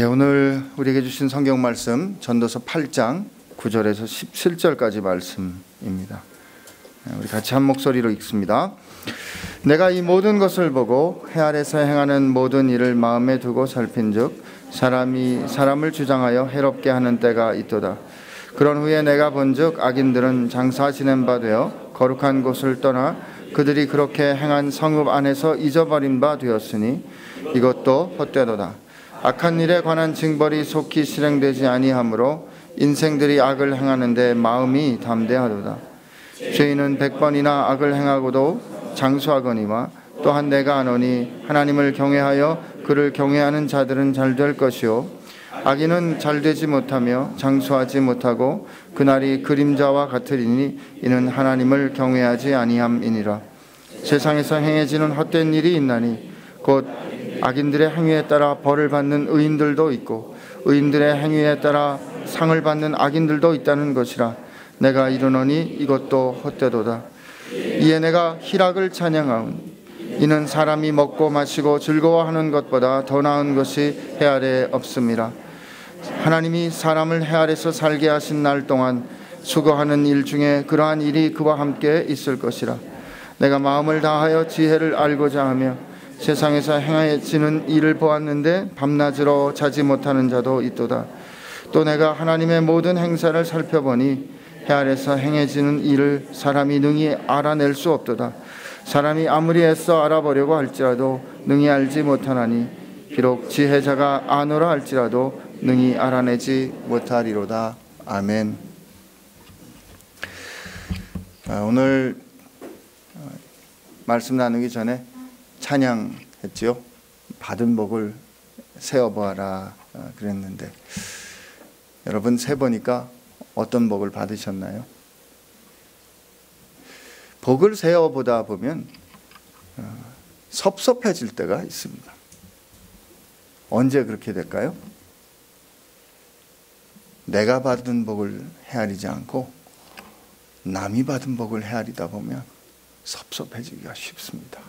오늘 우리에게 주신 성경 말씀 전도서 8장 9절에서 17절까지 말씀입니다. 우리 같이 한 목소리로 읽습니다. 내가 이 모든 것을 보고 해 아래서 행하는 모든 일을 마음에 두고 살핀즉 사람이 사람을 주장하여 해롭게 하는 때가 있도다. 그런 후에 내가 본즉 악인들은 장사 지낸 바 되어 거룩한 곳을 떠나 그들이 그렇게 행한 성읍 안에서 잊어버린 바 되었으니 이것도 헛되도다. 악한 일에 관한 징벌이 속히 실행되지 아니하므로 인생들이 악을 행하는데 마음이 담대하도다. 죄인은 100번이나 악을 행하고도 장수하거니와 또한 내가 아노니 하나님을 경외하여 그를 경외하는 자들은 잘 될 것이요 악인은 잘 되지 못하며 장수하지 못하고 그날이 그림자와 같으리니 이는 하나님을 경외하지 아니함이니라. 세상에서 행해지는 헛된 일이 있나니 곧 악인들의 행위에 따라 벌을 받는 의인들도 있고 의인들의 행위에 따라 상을 받는 악인들도 있다는 것이라. 내가 이르노니 이것도 헛되도다. 이에 내가 희락을 찬양하오니 이는 사람이 먹고 마시고 즐거워하는 것보다 더 나은 것이 해 아래에 없음이라. 하나님이 사람을 해 아래서 살게 하신 날 동안 수고하는 일 중에 그러한 일이 그와 함께 있을 것이라. 내가 마음을 다하여 지혜를 알고자 하며 세상에서 행해지는 일을 보았는데 밤낮으로 자지 못하는 자도 있도다. 또 내가 하나님의 모든 행사를 살펴보니 해 아래서 행해지는 일을 사람이 능히 알아낼 수 없도다. 사람이 아무리 애써 알아보려고 할지라도 능히 알지 못하나니 비록 지혜자가 아노라 할지라도 능히 알아내지 못하리로다. 아멘. 오늘 말씀 나누기 전에 찬양했지요. 받은 복을 세어보아라 그랬는데 여러분 세보니까 어떤 복을 받으셨나요? 복을 세어보다 보면 섭섭해질 때가 있습니다. 언제 그렇게 될까요? 내가 받은 복을 헤아리지 않고 남이 받은 복을 헤아리다 보면 섭섭해지기가 쉽습니다.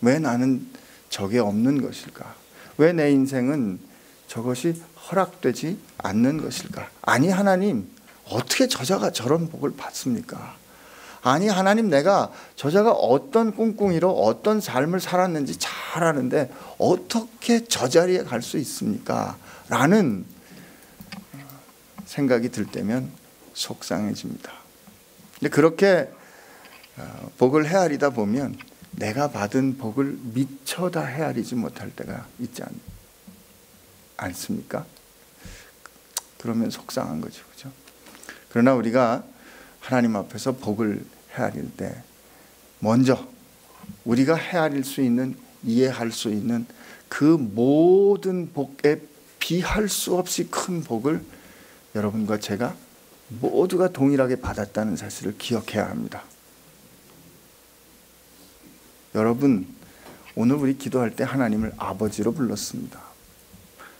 왜 나는 저게 없는 것일까? 왜 내 인생은 저것이 허락되지 않는 것일까? 아니 하나님, 어떻게 저자가 저런 복을 받습니까? 아니 하나님, 내가 저자가 어떤 꿍꿍이로 어떤 삶을 살았는지 잘 아는데 어떻게 저 자리에 갈 수 있습니까? 라는 생각이 들 때면 속상해집니다. 근데 그렇게 복을 헤아리다 보면 내가 받은 복을 미처 다 헤아리지 못할 때가 있지 않습니까? 그러면 속상한 거죠, 그렇죠? 그러나 우리가 하나님 앞에서 복을 헤아릴 때 먼저 우리가 헤아릴 수 있는, 이해할 수 있는 그 모든 복에 비할 수 없이 큰 복을 여러분과 제가 모두가 동일하게 받았다는 사실을 기억해야 합니다. 여러분, 오늘 우리 기도할 때 하나님을 아버지로 불렀습니다.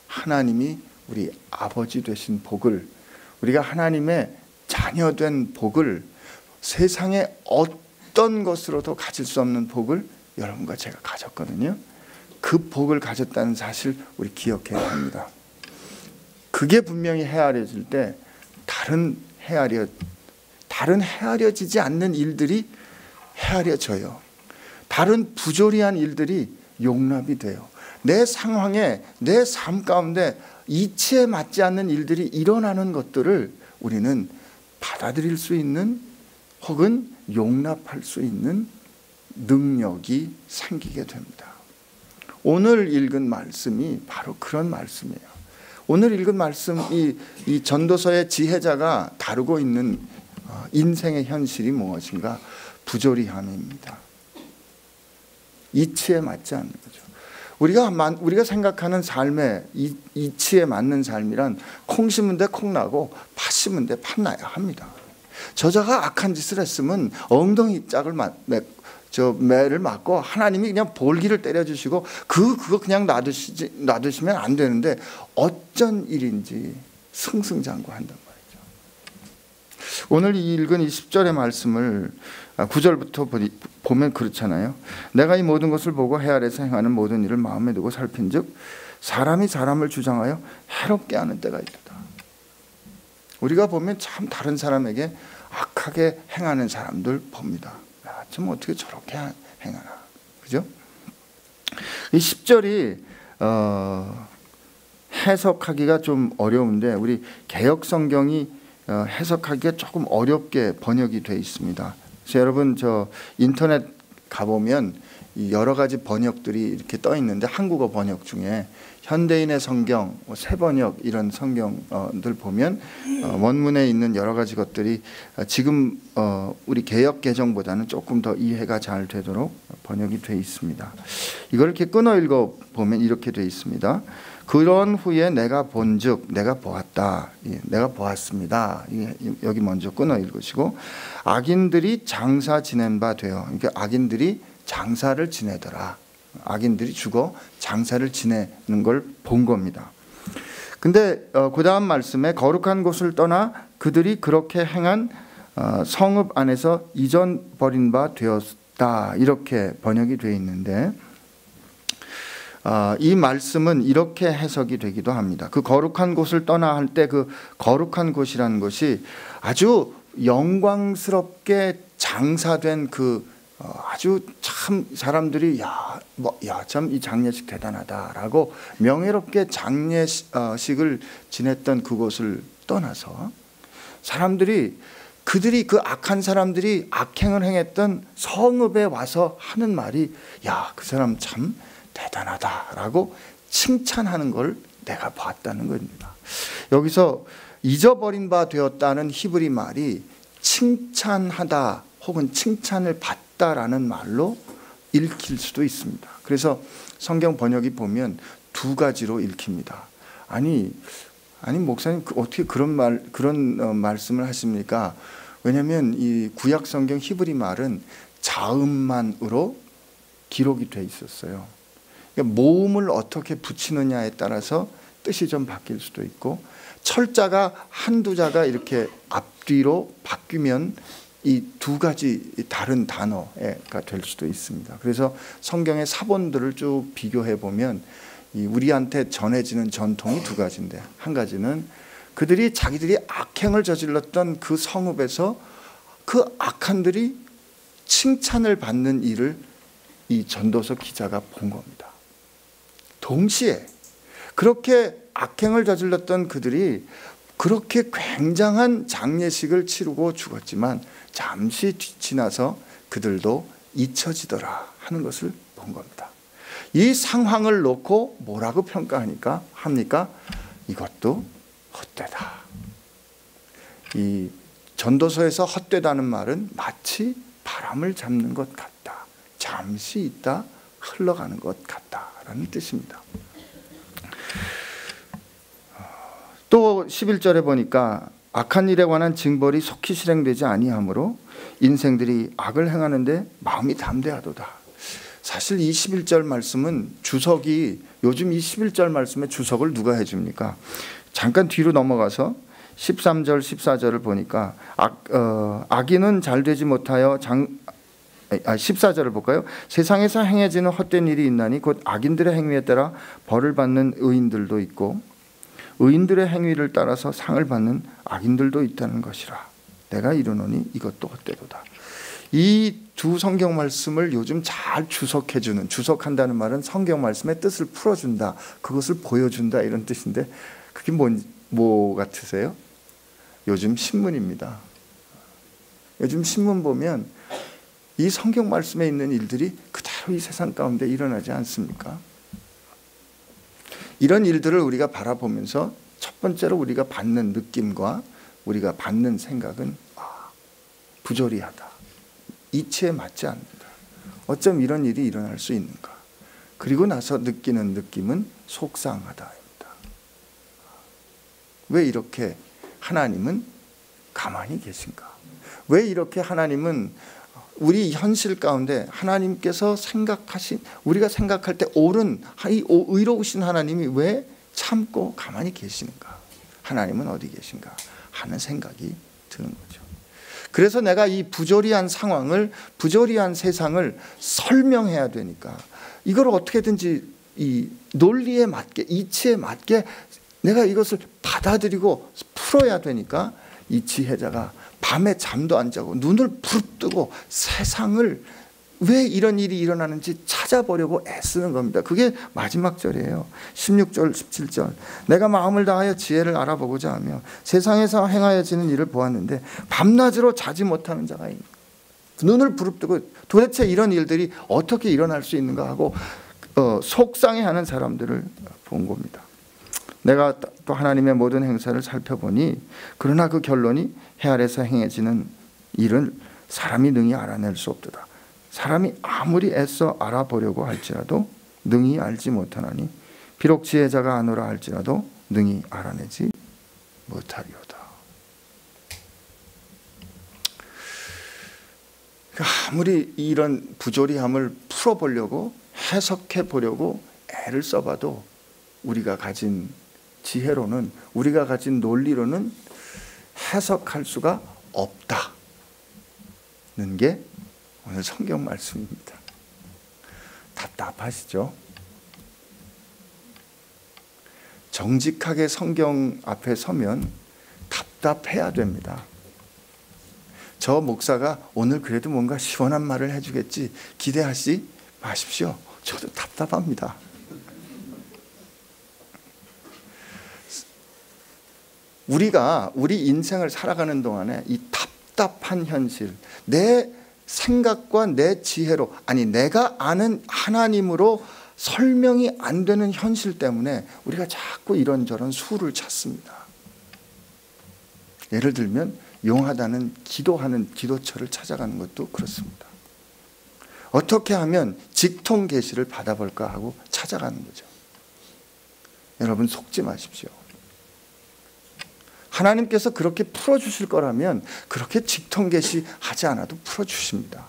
하나님이 우리 아버지 되신 복을, 우리가 하나님의 자녀된 복을, 세상의 어떤 것으로도 가질 수 없는 복을 여러분과 제가 가졌거든요. 그 복을 가졌다는 사실 우리 기억해야 합니다. 그게 분명히 헤아려질 때 다른 헤아려지지 않는 일들이 헤아려져요. 다른 부조리한 일들이 용납이 돼요. 내 상황에, 내 삶 가운데 이치에 맞지 않는 일들이 일어나는 것들을 우리는 받아들일 수 있는 혹은 용납할 수 있는 능력이 생기게 됩니다. 오늘 읽은 말씀이 바로 그런 말씀이에요. 오늘 읽은 말씀, 이 전도서의 지혜자가 다루고 있는 인생의 현실이 무엇인가? 부조리함입니다. 이치에 맞지 않는 거죠. 우리가 생각하는 삶의 이치에 맞는 삶이란 콩 심은 데 콩 나고 팥 심은 데 팥 나야 합니다. 저자가 악한 짓을 했으면 엉덩이 짝을 매를 맞고 하나님이 그냥 볼기를 때려주시고 그거 그냥 놔두시면 안 되는데 어쩐 일인지 승승장구한단 말이죠. 오늘 읽은 이 10절의 말씀을 9절부터 보면 그렇잖아요. 내가 이 모든 것을 보고 해 아래서 행하는 모든 일을 마음에 두고 살핀즉 사람이 사람을 주장하여 해롭게 하는 때가 있다. 우리가 보면 참 다른 사람에게 악하게 행하는 사람들 봅니다. 야, 좀 어떻게 저렇게 행하나, 그죠? 이 10절이 해석하기가 좀 어려운데 우리 개역 성경이 해석하기가 조금 어렵게 번역이 되어 있습니다. 그래서 여러분 저 인터넷 가보면 여러 가지 번역들이 이렇게 떠 있는데 한국어 번역 중에 현대인의 성경, 새번역 이런 성경들 보면 원문에 있는 여러 가지 것들이 지금 우리 개역 개정보다는 조금 더 이해가 잘 되도록 번역이 되어 있습니다. 이걸 이렇게 끊어 읽어 보면 이렇게 되어 있습니다. 그런 후에 내가 본즉 내가 보았다. 내가 보았습니다. 여기 먼저 끊어 읽으시고 악인들이 장사 지낸 바 되어. 그러니까 악인들이 장사를 지내더라. 악인들이 죽어 장사를 지내는 걸 본 겁니다. 근데 그 다음 말씀에 거룩한 곳을 떠나 그들이 그렇게 행한 성읍 안에서 잊어버린 바 되었다. 이렇게 번역이 되어 있는데 이 말씀은 이렇게 해석이 되기도 합니다. 그 거룩한 곳을 떠나 할 때 그 거룩한 곳이라는 것이 아주 영광스럽게 장사된 그 아주 참 사람들이 참 이 장례식 대단하다라고 명예롭게 장례식을 지냈던 그곳을 떠나서 그들이 그 악한 사람들이 악행을 행했던 성읍에 와서 하는 말이 야, 그 사람 참 대단하다라고 칭찬하는 걸 내가 봤다는 겁니다. 여기서 잊어버린 바 되었다는 히브리 말이 칭찬하다 혹은 칭찬을 받다라는 말로 읽힐 수도 있습니다. 그래서 성경 번역이 보면 두 가지로 읽힙니다. 아니 목사님 어떻게 그런 말씀을 하십니까? 왜냐하면 이 구약 성경 히브리 말은 자음만으로 기록이 돼 있었어요. 그러니까 모음을 어떻게 붙이느냐에 따라서 뜻이 좀 바뀔 수도 있고 철자가 한두 자가 이렇게 앞뒤로 바뀌면 이 두 가지 다른 단어가 될 수도 있습니다. 그래서 성경의 사본들을 쭉 비교해 보면 우리한테 전해지는 전통이 두 가지인데 한 가지는 그들이 자기들이 악행을 저질렀던 그 성읍에서 그 악한들이 칭찬을 받는 일을 이 전도서 기자가 본 겁니다. 동시에 그렇게 악행을 저질렀던 그들이 그렇게 굉장한 장례식을 치르고 죽었지만 잠시 지나서 그들도 잊혀지더라 하는 것을 본 겁니다. 이 상황을 놓고 뭐라고 평가합니까? 이것도 헛되다. 이 전도서에서 헛되다는 말은 마치 바람을 잡는 것 같다. 잠시 있다 흘러가는 것 같다라는 뜻입니다. 또 11절에 보니까 악한 일에 관한 징벌이 속히 실행되지 아니하므로 인생들이 악을 행하는데 마음이 담대하도다. 사실 이 11절 말씀은 주석이 요즘 이 11절 말씀의 주석을 누가 해줍니까? 잠깐 뒤로 넘어가서 13절 14절을 보니까 악인은 잘되지 못하여 14절을 볼까요? 세상에서 행해지는 헛된 일이 있나니 곧 악인들의 행위에 따라 벌을 받는 의인들도 있고 의인들의 행위를 따라서 상을 받는 악인들도 있다는 것이라. 내가 이르노니 이것도 헛되도다. 이 두 성경 말씀을 요즘 잘 주석해주는, 주석한다는 말은 성경 말씀의 뜻을 풀어준다, 그것을 보여준다 이런 뜻인데 그게 뭐 같으세요? 요즘 신문입니다. 요즘 신문 보면 이 성경 말씀에 있는 일들이 그대로 이 세상 가운데 일어나지 않습니까? 이런 일들을 우리가 바라보면서 첫 번째로 우리가 받는 느낌과 우리가 받는 생각은 부조리하다. 이치에 맞지 않는다. 어쩜 이런 일이 일어날 수 있는가. 그리고 나서 느끼는 느낌은 속상하다입니다. 왜 이렇게 하나님은 가만히 계신가? 왜 이렇게 하나님은 우리 현실 가운데 하나님께서 생각하신, 우리가 생각할 때 옳은 의로우신 하나님이 왜 참고 가만히 계시는가? 하나님은 어디 계신가? 하는 생각이 드는 거죠. 그래서 내가 이 부조리한 상황을, 부조리한 세상을 설명해야 되니까 이걸 어떻게든지 이 논리에 맞게, 이치에 맞게 내가 이것을 받아들이고 풀어야 되니까 이 지혜자가 밤에 잠도 안 자고 눈을 부릅뜨고 세상을 왜 이런 일이 일어나는지 찾아보려고 애쓰는 겁니다. 그게 마지막 절이에요. 16절 17절. 내가 마음을 다하여 지혜를 알아보고자 하며 세상에서 행하여지는 일을 보았는데 밤낮으로 자지 못하는 자가 있는, 눈을 부릅뜨고 도대체 이런 일들이 어떻게 일어날 수 있는가 하고 속상해하는 사람들을 본 겁니다. 내가 또 하나님의 모든 행사를 살펴보니 그러나 그 결론이 해 아래서 행해지는 일을 사람이 능히 알아낼 수 없도다. 사람이 아무리 애써 알아보려고 할지라도 능히 알지 못하나니 비록 지혜자가 아노라 할지라도 능히 알아내지 못하리로다. 아무리 이런 부조리함을 풀어보려고 해석해 보려고 애를 써봐도 우리가 가진 지혜로는, 우리가 가진 논리로는 해석할 수가 없다는 게 오늘 성경 말씀입니다. 답답하시죠? 정직하게 성경 앞에 서면 답답해야 됩니다. 저 목사가 오늘 그래도 뭔가 시원한 말을 해주겠지 기대하지 마십시오. 저도 답답합니다. 우리 인생을 살아가는 동안에 이 답답한 현실, 내 생각과 내 지혜로, 아니 내가 아는 하나님으로 설명이 안 되는 현실 때문에 우리가 자꾸 이런저런 수를 찾습니다. 예를 들면 용하다는 기도하는 기도처를 찾아가는 것도 그렇습니다. 어떻게 하면 직통 계시를 받아볼까 하고 찾아가는 거죠. 여러분 속지 마십시오. 하나님께서 그렇게 풀어주실 거라면 그렇게 직통 계시 하지 않아도 풀어주십니다.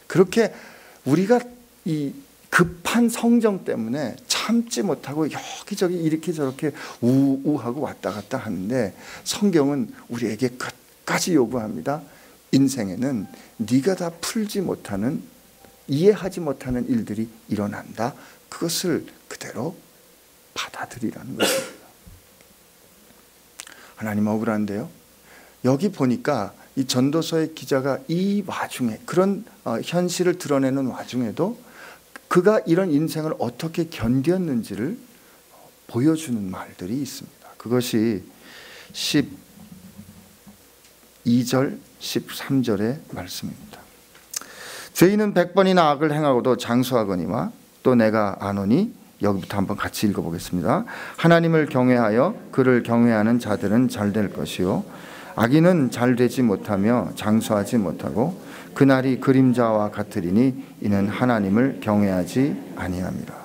그렇게 우리가 이 급한 성정 때문에 참지 못하고 여기저기 이렇게 저렇게 우우하고 왔다 갔다 하는데 성경은 우리에게 끝까지 요구합니다. 인생에는 네가 다 풀지 못하는, 이해하지 못하는 일들이 일어난다. 그것을 그대로 받아들이라는 것입니다. 하나님 억울한데요. 여기 보니까 이 전도서의 기자가 이 와중에 그런 현실을 드러내는 와중에도 그가 이런 인생을 어떻게 견뎠는지를 보여주는 말들이 있습니다. 그것이 12절 13절의 말씀입니다. 죄인은 100번이나 악을 행하고도 장수하거니와 또 내가 아노니, 여기부터 한번 같이 읽어보겠습니다. 하나님을 경외하여 그를 경외하는 자들은 잘될 것이요 악인은 잘되지 못하며 장수하지 못하고 그날이 그림자와 같으리니 이는 하나님을 경외하지 아니함이라.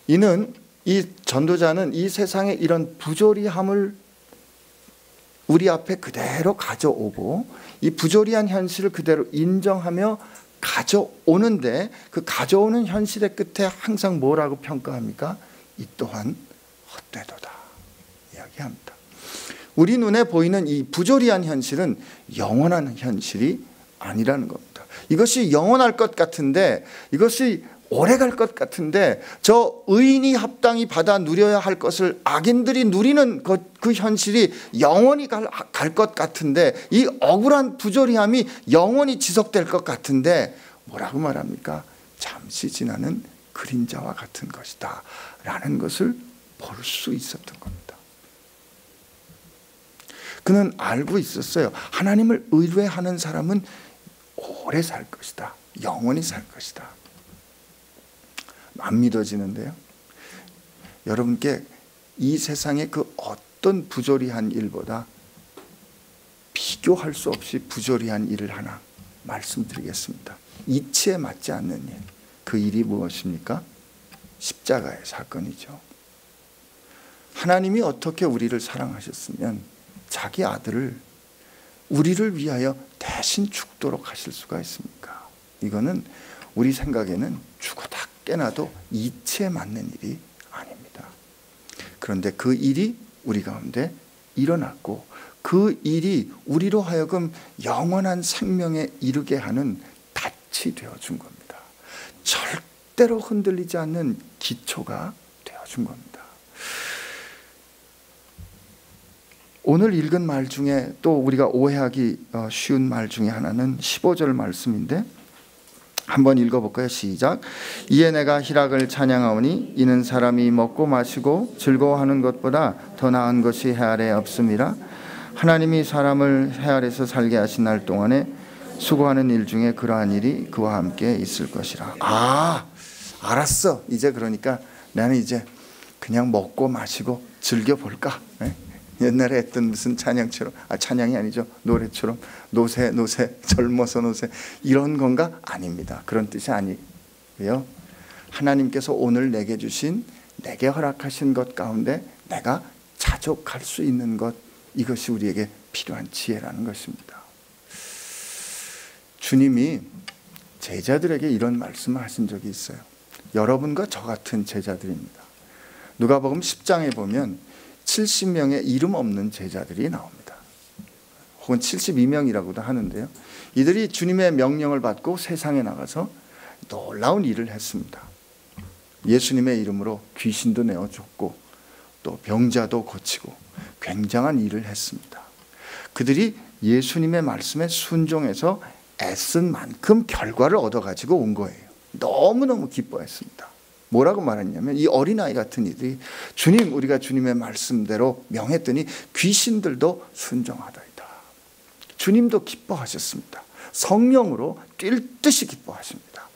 이는 이 전도자는 이 세상의 이런 부조리함을 우리 앞에 그대로 가져오고 이 부조리한 현실을 그대로 인정하며 가져오는데 그 가져오는 현실의 끝에 항상 뭐라고 평가합니까? 이 또한 헛되도다 이야기합니다. 우리 눈에 보이는 이 부조리한 현실은 영원한 현실이 아니라는 겁니다. 이것이 영원할 것 같은데, 이것이 오래 갈 것 같은데, 저 의인이 합당히 받아 누려야 할 것을 악인들이 누리는 그 현실이 영원히 갈 것 같은데, 이 억울한 부조리함이 영원히 지속될 것 같은데 뭐라고 말합니까? 잠시 지나는 그림자와 같은 것이다 라는 것을 볼 수 있었던 겁니다. 그는 알고 있었어요. 하나님을 의뢰하는 사람은 오래 살 것이다. 영원히 살 것이다. 안 믿어지는데요. 여러분께 이 세상의 그 어떤 부조리한 일보다 비교할 수 없이 부조리한 일을 하나 말씀드리겠습니다. 이치에 맞지 않는 일. 그 일이 무엇입니까? 십자가의 사건이죠. 하나님이 어떻게 우리를 사랑하셨으면 자기 아들을 우리를 위하여 대신 죽도록 하실 수가 있습니까? 이거는 우리 생각에는 죽어다 깨나도 이치에 맞는 일이 아닙니다. 그런데 그 일이 우리 가운데 일어났고 그 일이 우리로 하여금 영원한 생명에 이르게 하는 닻이 되어준 겁니다. 절대로 흔들리지 않는 기초가 되어준 겁니다. 오늘 읽은 말 중에 또 우리가 오해하기 쉬운 말 중에 하나는 15절 말씀인데 한번 읽어볼까요? 시작. 이에 내가 희락을 찬양하오니 이는 사람이 먹고 마시고 즐거워하는 것보다 더 나은 것이 해 아래 없음이라. 하나님이 사람을 해 아래서 살게 하신 날 동안에 수고하는 일 중에 그러한 일이 그와 함께 있을 것이라. 알았어. 이제 그러니까 나는 이제 그냥 먹고 마시고 즐겨볼까? 옛날에 했던 무슨 찬양처럼, 찬양이 아니죠, 노래처럼 노세 젊어서 노세 이런 건가? 아닙니다. 그런 뜻이 아니고요. 하나님께서 오늘 내게 주신, 내게 허락하신 것 가운데 내가 자족할 수 있는 것, 이것이 우리에게 필요한 지혜라는 것입니다. 주님이 제자들에게 이런 말씀을 하신 적이 있어요. 여러분과 저 같은 제자들입니다. 누가복음 10장에 보면 70명의 이름 없는 제자들이 나옵니다. 혹은 72명이라고도 하는데요. 이들이 주님의 명령을 받고 세상에 나가서 놀라운 일을 했습니다. 예수님의 이름으로 귀신도 내어줬고 또 병자도 고치고 굉장한 일을 했습니다. 그들이 예수님의 말씀에 순종해서 애쓴 만큼 결과를 얻어가지고 온 거예요. 너무너무 기뻐했습니다. 뭐라고 말했냐면, 이 어린아이 같은 이들이 주님, 우리가 주님의 말씀대로 명했더니 귀신들도 순종하더이다. 주님도 기뻐하셨습니다. 성령으로 뛸 듯이 기뻐하십니다.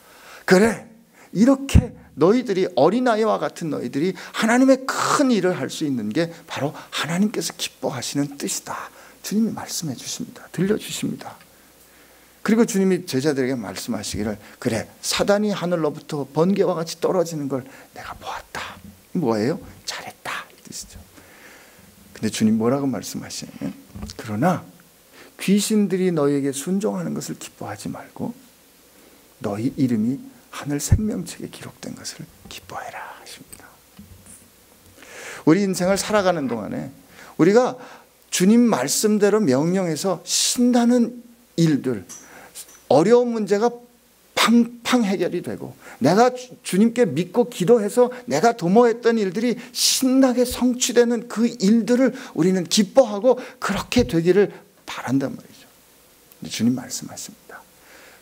그래, 이렇게 너희들이, 어린아이와 같은 너희들이 하나님의 큰 일을 할 수 있는 게 바로 하나님께서 기뻐하시는 뜻이다. 주님이 말씀해 주십니다. 들려주십니다. 그리고 주님이 제자들에게 말씀하시기를, 그래, 사단이 하늘로부터 번개와 같이 떨어지는 걸 내가 보았다. 뭐예요? 잘했다, 이 뜻이죠. 근데 주님 뭐라고 말씀하시냐면, 그러나 귀신들이 너희에게 순종하는 것을 기뻐하지 말고 너희 이름이 하늘 생명책에 기록된 것을 기뻐해라 하십니다. 우리 인생을 살아가는 동안에 우리가 주님 말씀대로 명령해서 신나는 일들, 어려운 문제가 팡팡 해결이 되고, 내가 주님께 믿고 기도해서 내가 도모했던 일들이 신나게 성취되는 그 일들을 우리는 기뻐하고 그렇게 되기를 바란단 말이죠. 근데 주님 말씀하십니다.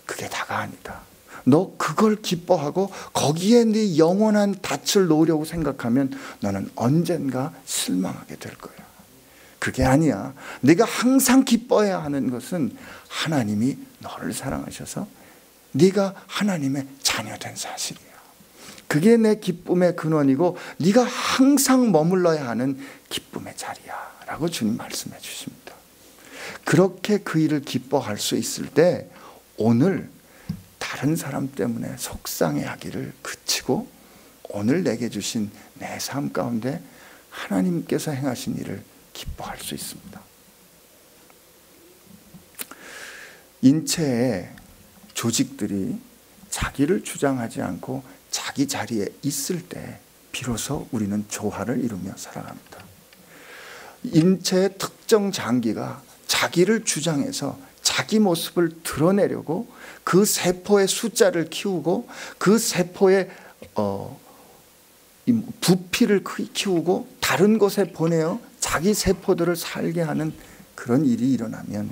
그게 다가 아니다. 너 그걸 기뻐하고 거기에 네 영원한 닻을 놓으려고 생각하면 너는 언젠가 실망하게 될 거야. 그게 아니야. 네가 항상 기뻐해야 하는 것은 하나님이 너를 사랑하셔서 네가 하나님의 자녀된 사실이야. 그게 내 기쁨의 근원이고 네가 항상 머물러야 하는 기쁨의 자리야 라고 주님 말씀해 주십니다. 그렇게 그 일을 기뻐할 수 있을 때 오늘 다른 사람 때문에 속상해하기를 그치고 오늘 내게 주신 내 삶 가운데 하나님께서 행하신 일을 기뻐할 수 있습니다. 인체의 조직들이 자기를 주장하지 않고 자기 자리에 있을 때 비로소 우리는 조화를 이루며 살아갑니다. 인체의 특정 장기가 자기를 주장해서 자기 모습을 드러내려고 그 세포의 숫자를 키우고 그 세포의 부피를 키우고 다른 곳에 보내어 자기 세포들을 살게 하는 그런 일이 일어나면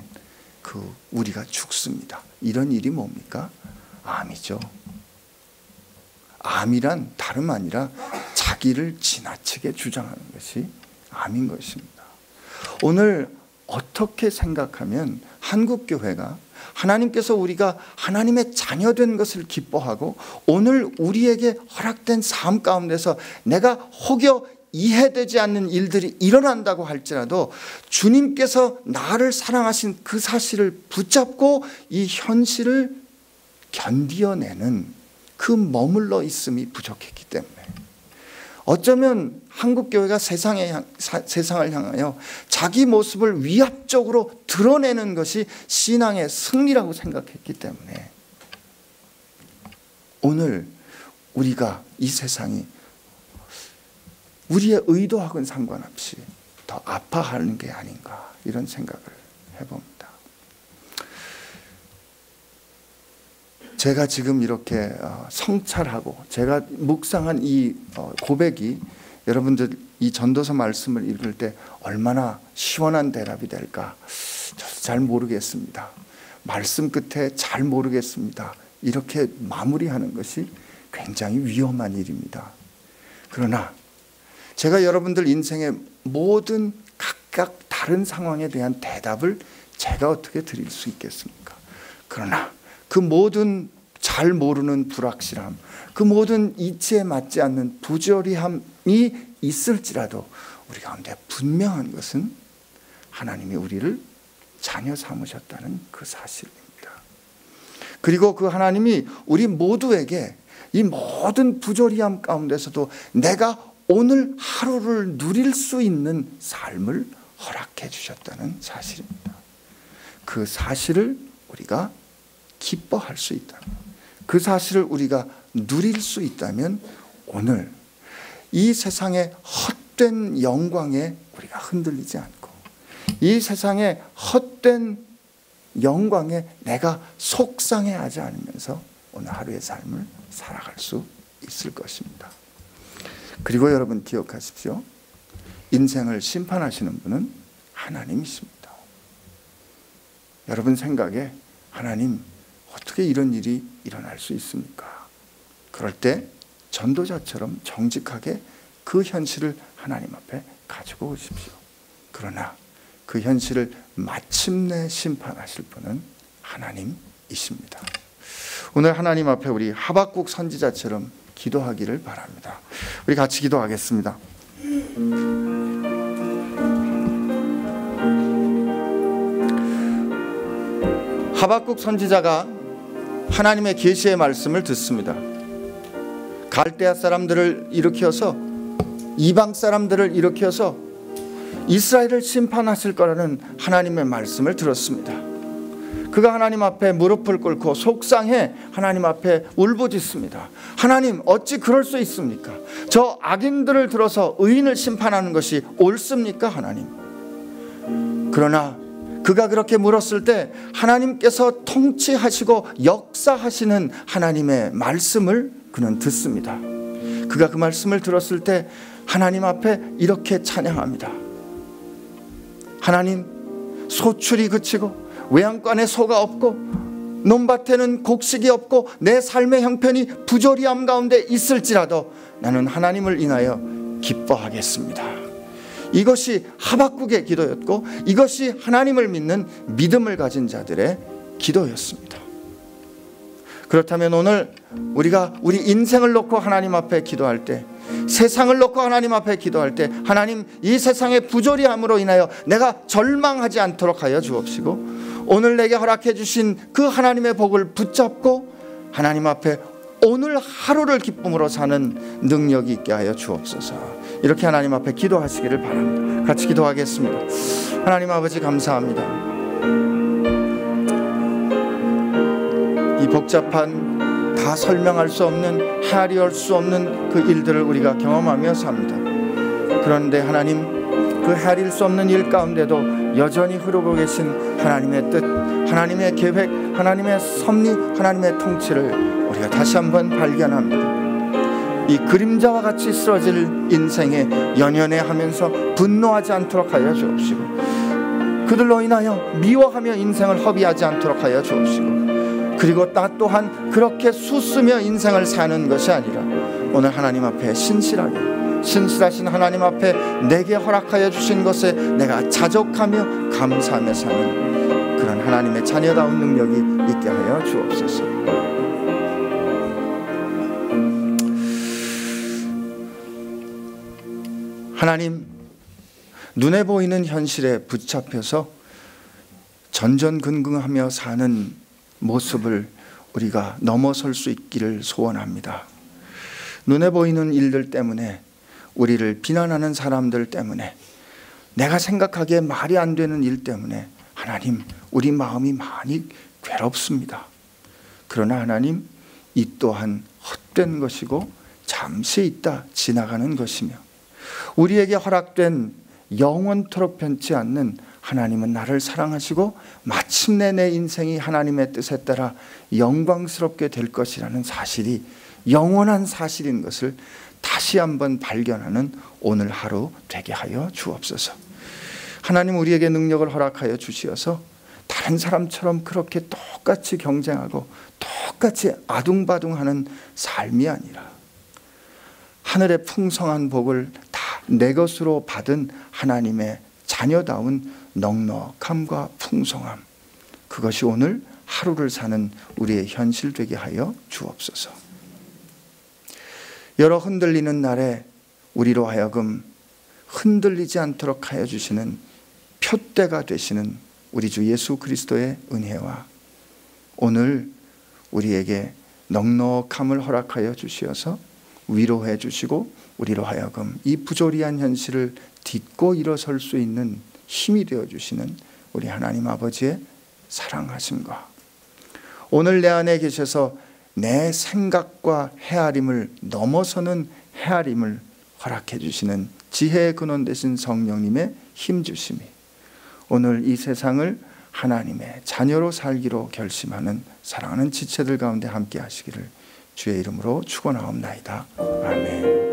우리가 죽습니다. 이런 일이 뭡니까? 암이죠. 암이란 다름 아니라 자기를 지나치게 주장하는 것이 암인 것입니다. 오늘 어떻게 생각하면 한국교회가 하나님께서 우리가 하나님의 자녀된 것을 기뻐하고 오늘 우리에게 허락된 삶 가운데서 내가 혹여 이해되지 않는 일들이 일어난다고 할지라도 주님께서 나를 사랑하신 그 사실을 붙잡고 이 현실을 견디어내는 그 머물러 있음이 부족했기 때문에 어쩌면 한국교회가 세상을 향하여 자기 모습을 위압적으로 드러내는 것이 신앙의 승리라고 생각했기 때문에 오늘 우리가 이 세상이 우리의 의도하고는 상관없이 더 아파하는 게 아닌가 이런 생각을 해봅니다. 제가 지금 이렇게 성찰하고 제가 묵상한 이 고백이 여러분들 이 전도서 말씀을 읽을 때 얼마나 시원한 대답이 될까? 저도 잘 모르겠습니다. 말씀 끝에 잘 모르겠습니다. 이렇게 마무리하는 것이 굉장히 위험한 일입니다. 그러나 제가 여러분들 인생의 모든 각각 다른 상황에 대한 대답을 제가 어떻게 드릴 수 있겠습니까? 그러나 그 모든 잘 모르는 불확실함, 그 모든 이치에 맞지 않는 부조리함이 있을지라도 우리 가운데 분명한 것은 하나님이 우리를 자녀 삼으셨다는 그 사실입니다. 그리고 그 하나님이 우리 모두에게 이 모든 부조리함 가운데서도 내가 오늘 하루를 누릴 수 있는 삶을 허락해 주셨다는 사실입니다. 그 사실을 우리가 기뻐할 수 있다면, 그 사실을 우리가 누릴 수 있다면 오늘 이 세상의 헛된 영광에 우리가 흔들리지 않고, 이 세상의 헛된 영광에 내가 속상해하지 않으면서 오늘 하루의 삶을 살아갈 수 있을 것입니다. 그리고 여러분 기억하십시오. 인생을 심판하시는 분은 하나님이십니다. 여러분 생각에 하나님 어떻게 이런 일이 일어날 수 있습니까? 그럴 때 전도자처럼 정직하게 그 현실을 하나님 앞에 가지고 오십시오. 그러나 그 현실을 마침내 심판하실 분은 하나님이십니다. 오늘 하나님 앞에 우리 하박국 선지자처럼 기도하기를 바랍니다. 우리 같이 기도하겠습니다. 하박국 선지자가 하나님의 계시의 말씀을 듣습니다. 갈대아 사람들을 일으켜서, 이방 사람들을 일으켜서 이스라엘을 심판하실 거라는 하나님의 말씀을 들었습니다. 그가 하나님 앞에 무릎을 꿇고 속상해 하나님 앞에 울부짖습니다. 하나님, 어찌 그럴 수 있습니까? 저 악인들을 들어서 의인을 심판하는 것이 옳습니까, 하나님? 그러나 그가 그렇게 물었을 때 하나님께서 통치하시고 역사하시는 하나님의 말씀을 그는 듣습니다. 그가 그 말씀을 들었을 때 하나님 앞에 이렇게 찬양합니다. 하나님, 소출이 그치고 외양간에 소가 없고 논밭에는 곡식이 없고 내 삶의 형편이 부조리함 가운데 있을지라도 나는 하나님을 인하여 기뻐하겠습니다. 이것이 하박국의 기도였고 이것이 하나님을 믿는 믿음을 가진 자들의 기도였습니다. 그렇다면 오늘 우리가 우리 인생을 놓고 하나님 앞에 기도할 때, 세상을 놓고 하나님 앞에 기도할 때, 하나님, 이 세상의 부조리함으로 인하여 내가 절망하지 않도록 하여 주옵시고, 오늘 내게 허락해 주신 그 하나님의 복을 붙잡고 하나님 앞에 오늘 하루를 기쁨으로 사는 능력이 있게 하여 주옵소서. 이렇게 하나님 앞에 기도하시기를 바랍니다. 같이 기도하겠습니다. 하나님 아버지, 감사합니다. 이 복잡한, 다 설명할 수 없는, 헤아리올 수 없는 그 일들을 우리가 경험하며 삽니다. 그런데 하나님, 그 헤아릴 수 없는 일 가운데도 여전히 흐르고 계신 하나님의 뜻, 하나님의 계획, 하나님의 섭리, 하나님의 통치를 우리가 다시 한번 발견합니다. 이 그림자와 같이 쓰러질 인생에 연연해하면서 분노하지 않도록 하여 주옵시고, 그들로 인하여 미워하며 인생을 허비하지 않도록 하여 주옵시고, 그리고 나 또한 그렇게 수쓰며 인생을 사는 것이 아니라 오늘 하나님 앞에 신실하신 하나님 앞에 내게 허락하여 주신 것에 내가 자족하며 감사하며 사는 그런 하나님의 자녀다운 능력이 있게 하여 주옵소서. 하나님, 눈에 보이는 현실에 붙잡혀서 전전긍긍하며 사는 모습을 우리가 넘어설 수 있기를 소원합니다. 눈에 보이는 일들 때문에, 우리를 비난하는 사람들 때문에, 내가 생각하기에 말이 안 되는 일 때문에 하나님, 우리 마음이 많이 괴롭습니다. 그러나 하나님, 이 또한 헛된 것이고 잠시 있다 지나가는 것이며 우리에게 허락된 영원토록 변치 않는 하나님은 나를 사랑하시고 마침내 내 인생이 하나님의 뜻에 따라 영광스럽게 될 것이라는 사실이 영원한 사실인 것을 다시 한번 발견하는 오늘 하루 되게 하여 주옵소서. 하나님, 우리에게 능력을 허락하여 주시어서 다른 사람처럼 그렇게 똑같이 경쟁하고 똑같이 아둥바둥하는 삶이 아니라 하늘의 풍성한 복을 다 내 것으로 받은 하나님의 자녀다운 넉넉함과 풍성함, 그것이 오늘 하루를 사는 우리의 현실 되게 하여 주옵소서. 여러 흔들리는 날에 우리로 하여금 흔들리지 않도록 하여 주시는 표대가 되시는 우리 주 예수 그리스도의 은혜와 오늘 우리에게 넉넉함을 허락하여 주시어서 위로해 주시고 우리로 하여금 이 부조리한 현실을 딛고 일어설 수 있는 힘이 되어 주시는 우리 하나님 아버지의 사랑하심과 오늘 내 안에 계셔서 내 생각과 헤아림을 넘어서는 헤아림을 허락해 주시는 지혜의 근원 되신 성령님의 힘 주심이 오늘 이 세상을 하나님의 자녀로 살기로 결심하는 사랑하는 지체들 가운데 함께 하시기를 주의 이름으로 축원하옵나이다. 아멘.